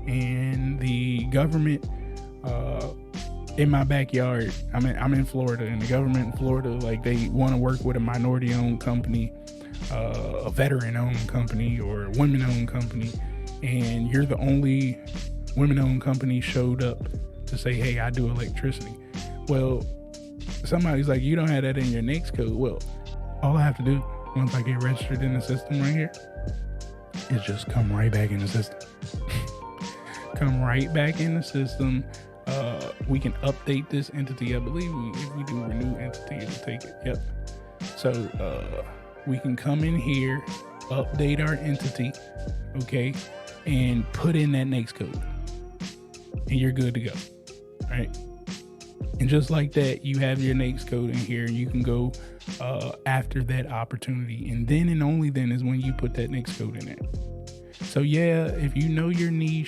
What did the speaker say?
and the government in my backyard, I'm in Florida, and the government in Florida, like, they want to work with a minority-owned company, a veteran-owned company, or a women-owned company, and you're the only women-owned company showed up to say, hey, I do electricity. Well, somebody's like, you don't have that in your NAICS code. Well, all I have to do once I get registered in the system right here is just come right back in the system. Come right back in the system. We can update this entity. I believe if we do renew entity, it'll take it. Yep. So we can come in here, update our entity, okay, and put in that NAICS code, and you're good to go, right? And just like that, you have your NAICS code in here, and you can go after that opportunity. And then and only then is when you put that NAICS code in there. So yeah, if you know your niche,